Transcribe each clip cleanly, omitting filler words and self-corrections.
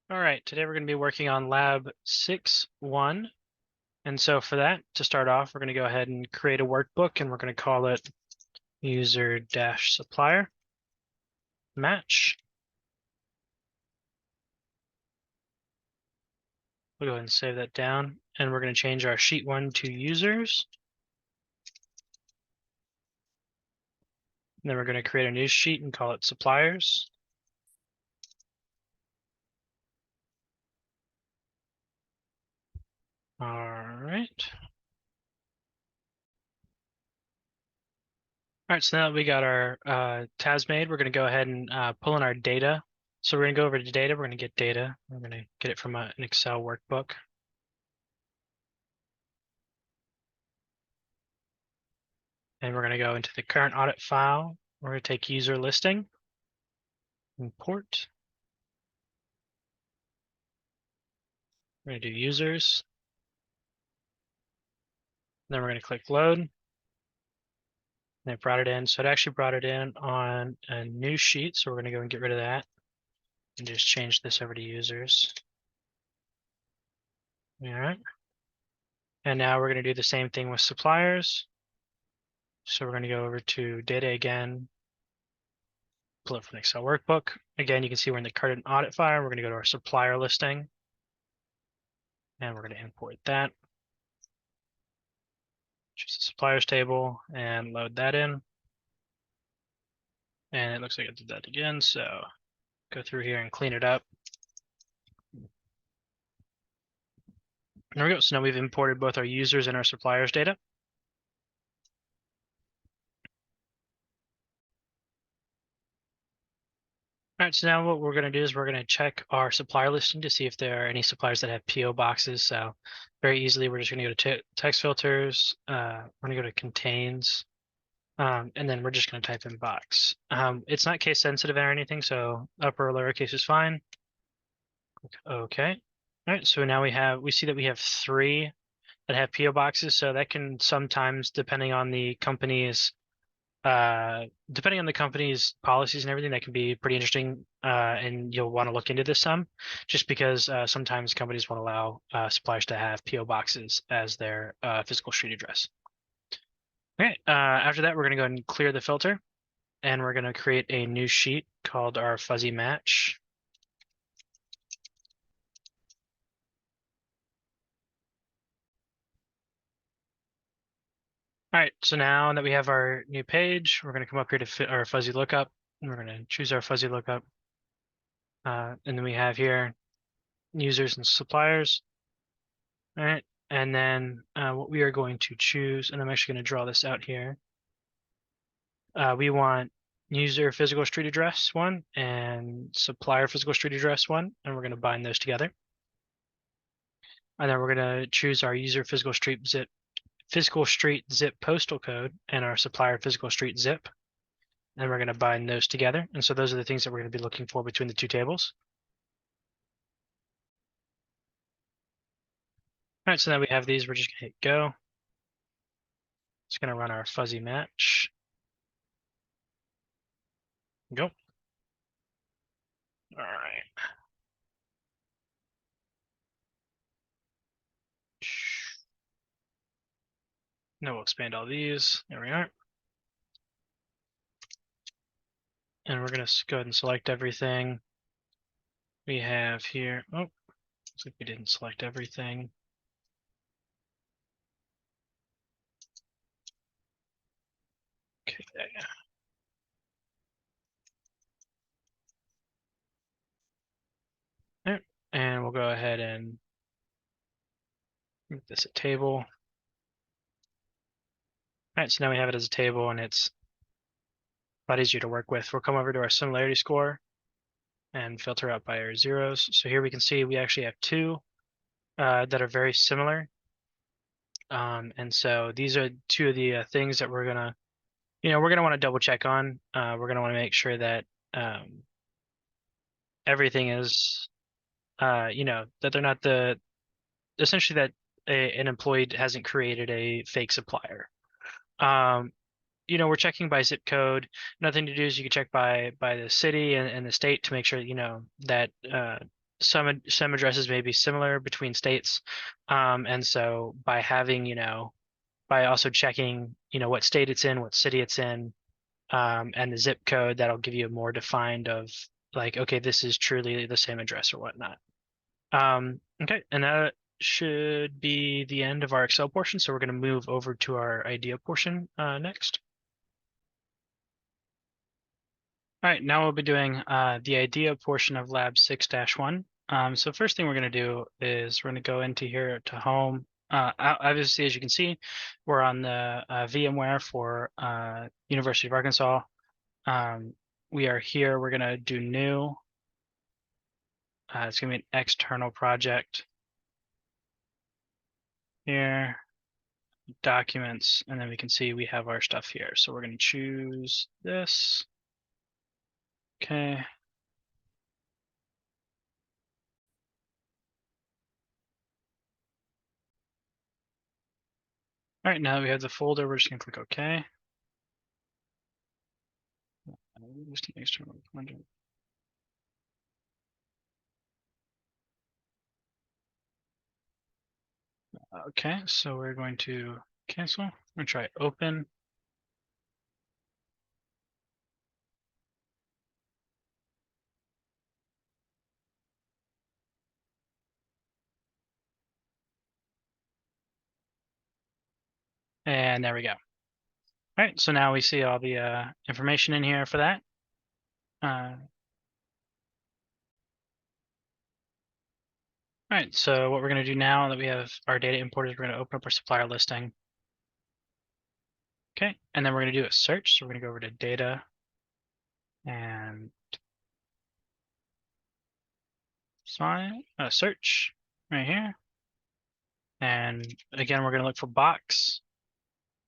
All right, today we're going to be working on lab 6-1. And so for that, to start off, we're going to go ahead and create a workbook, and we're going to call it user-supplier match. We'll go ahead and save that down, and we're going to change our sheet 1 to users. And then we're going to create a new sheet and call it suppliers. All right. All right, so now that we got our tabs made, we're going to go ahead and pull in our data. So we're going to go over to data. We're going to get data. We're going to get it from an Excel workbook. And we're going to go into the current audit file. We're going to take user listing, import. We're going to do users. Then we're going to click load. And it brought it in. So it actually brought it in on a new sheet. So we're going to go and get rid of that and just change this over to users. All right. And now we're going to do the same thing with suppliers. So we're going to go over to data again, pull it from the Excel workbook. Again, you can see we're in the current audit file. We're going to go to our supplier listing, and we're going to import that. Choose the suppliers table and load that in. And it looks like I did that again. So go through here and clean it up. There we go. So now we've imported both our users and our suppliers data. All right, so now what we're going to do is we're going to check our supplier listing to see if there are any suppliers that have PO boxes. So very easily, we're just going to go to text filters. We're going to go to contains, and then we're just going to type in box. It's not case sensitive or anything, so upper or lowercase is fine. Okay. All right, so now we see that we have 3 that have PO boxes. So that can sometimes, depending on the company's policies and everything, that can be pretty interesting, and you'll want to look into this some, just because sometimes companies won't allow suppliers to have PO boxes as their physical street address. Okay, after that, we're going to go ahead and clear the filter, and we're going to create a new sheet called our fuzzy match. All right, so now that we have our new page, we're going to come up here to fit our fuzzy lookup, and we're going to choose our fuzzy lookup. And then we have here users and suppliers. All right, and then what we are going to choose, and I'm actually going to draw this out here. We want user physical street address 1 and supplier physical street address 1, and we're going to bind those together. And then we're going to choose our user physical street zip postal code and our supplier physical street zip, and we're going to bind those together. And so those are the things that we're going to be looking for between the 2 tables. All right, so now we have these. We're just going to hit go. It's going to run our fuzzy match. Go. All right. Now we'll expand all these. There we are. And we're going to go ahead and select everything we have here. Oh, looks like we didn't select everything. Okay. There. And we'll go ahead and make this a table. All right, so now we have it as a table, and it's a lot easier to work with. We'll come over to our similarity score and filter out by our zeros. So here we can see we actually have 2 that are very similar. And so these are 2 of the things that we're gonna want to double check on. We're gonna want to make sure that everything is, that they're not essentially that an employee hasn't created a fake supplier. We're checking by zip code. Another thing to do is you can check by the city and the state to make sure that some addresses may be similar between states, and so by having, by also checking, what state it's in, what city it's in, and the zip code, that'll give you a more defined of like, okay, this is truly the same address or whatnot. Okay, and that should be the end of our Excel portion. So we're going to move over to our idea portion next. All right, now we'll be doing the idea portion of lab 6-1. So first thing we're going to do is we're going to go into here to home. Obviously, as you can see, we're on the VMware for University of Arkansas. We are here. We're going to do new. It's going to be an external project. Here, documents, and then we can see we have our stuff here. So we're going to choose this. Okay. All right, now that we have the folder, we're just going to click OK. Okay, so we're going to cancel. I'm going to try open. And there we go. All right, so now we see all the information in here for that. All right, so what we're going to do now that we have our data imported, we're going to open up our supplier listing. Okay, and then we're going to do a search. So we're going to go over to data and search right here. And again, we're going to look for box.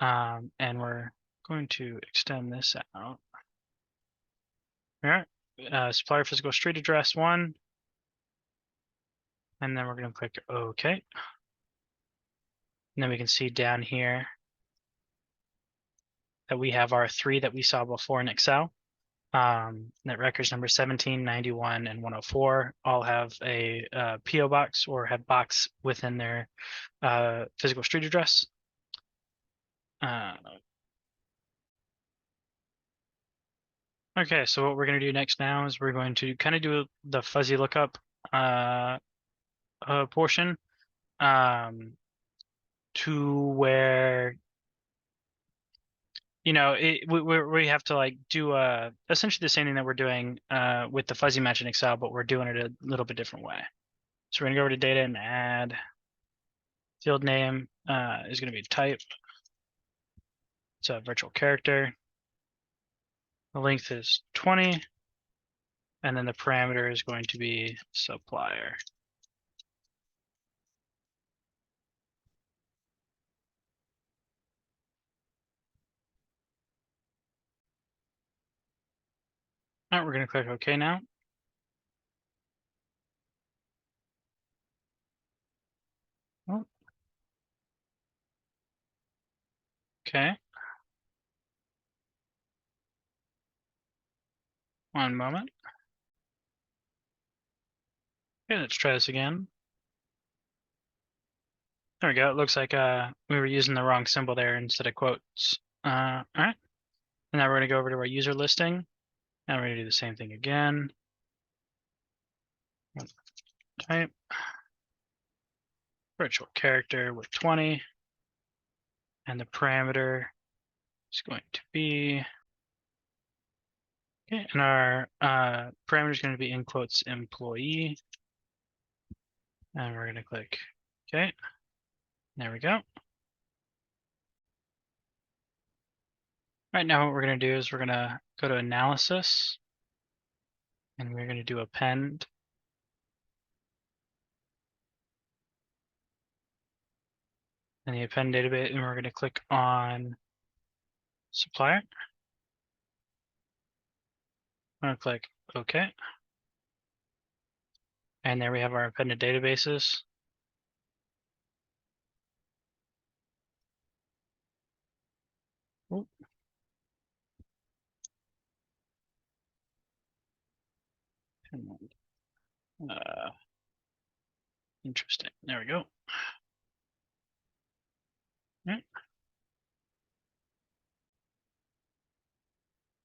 And we're going to extend this out. All right, supplier physical street address 1. And then we're going to click OK. And then we can see down here that we have our 3 that we saw before in Excel. That records number 17, 91, and 104 all have a PO box or have box within their physical street address. Okay, so what we're going to do next now is we're going to kind of do the fuzzy lookup portion to where we have to like do essentially the same thing that we're doing with the fuzzy match in Excel, but we're doing it a little bit different way. So we're gonna go over to data and add field name is gonna be type. It's a virtual character. The length is 20, and then the parameter is going to be supplier. All right, we're gonna click OK now. Oh. Okay. One moment. Okay, let's try this again. There we go. It looks like we were using the wrong symbol there instead of quotes. All right. And now we're going to go over to our user listing. Now we're going to do the same thing again. Type virtual character with 20. And the parameter is going to be, okay, and our parameter is going to be in quotes employee. And we're going to click OK. There we go. All right, now what we're going to do is we're going to go to analysis. And we're going to do append. And the append database, and we're going to click on supplier. I'm going to click OK. And there we have our appended databases. Ooh. Interesting. There we go. Mm.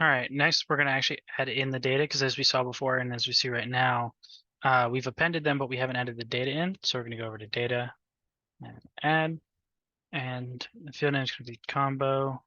All right, next we're going to actually add in the data because as we saw before and as we see right now, we've appended them, but we haven't added the data in. So we're going to go over to data and add, and the field name is going to be combo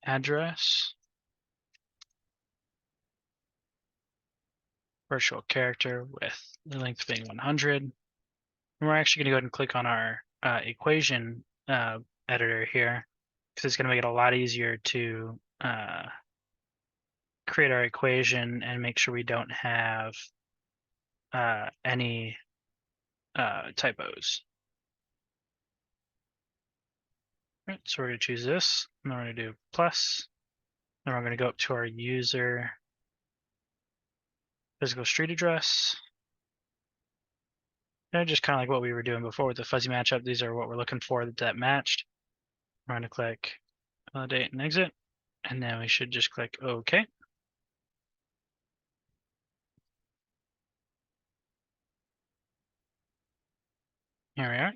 address virtual character with the length being 100. And we're actually going to go ahead and click on our equation editor here because it's going to make it a lot easier to create our equation and make sure we don't have any typos. Right, so we're going to choose this, and then we're going to do plus. Then we're going to go up to our user physical street address. And just kind of like what we were doing before with the fuzzy matchup. These are what we're looking for that matched. We're going to click validate and exit, and then we should just click OK. Here we are.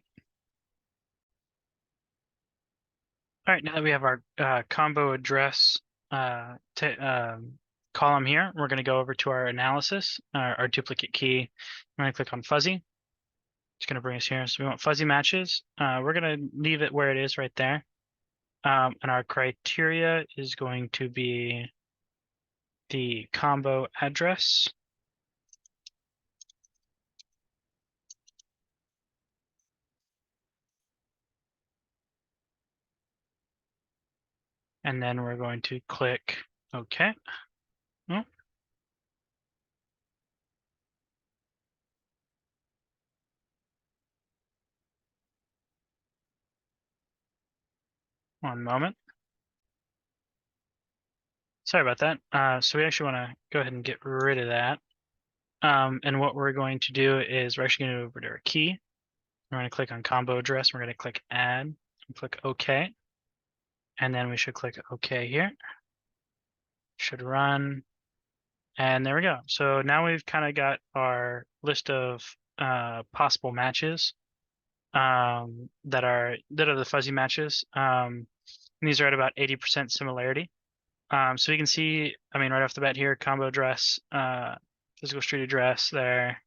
All right, now that we have our combo address column here, we're going to go over to our analysis, our duplicate key. I'm going to click on fuzzy. It's going to bring us here. So we want fuzzy matches. We're going to leave it where it is right there. And our criteria is going to be the combo address. And then we're going to click OK. Oh. One moment. Sorry about that. So we actually want to go ahead and get rid of that. And what we're going to do is we're actually going to go over to our key. We're going to click on combo address. We're going to click add and click OK. And then we should click OK here. Should run. And there we go. So now we've kind of got our list of possible matches that are the fuzzy matches. And these are at about 80% similarity. So you can see, I mean, right off the bat here, combo address, physical street address there.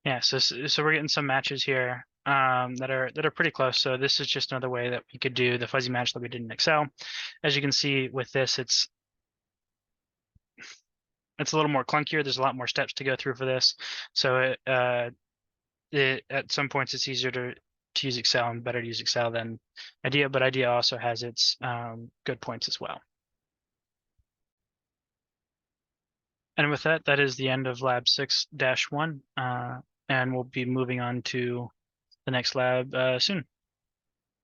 Yeah, so we're getting some matches here that are pretty close. So this is just another way that we could do the fuzzy match that we did in Excel. As you can see with this, it's a little more clunkier. There's a lot more steps to go through for this. So at some points it's easier to use Excel and better to use Excel than IDEA, but IDEA also has its good points as well. And with that, that is the end of lab 6-1, and we'll be moving on to the next lab soon.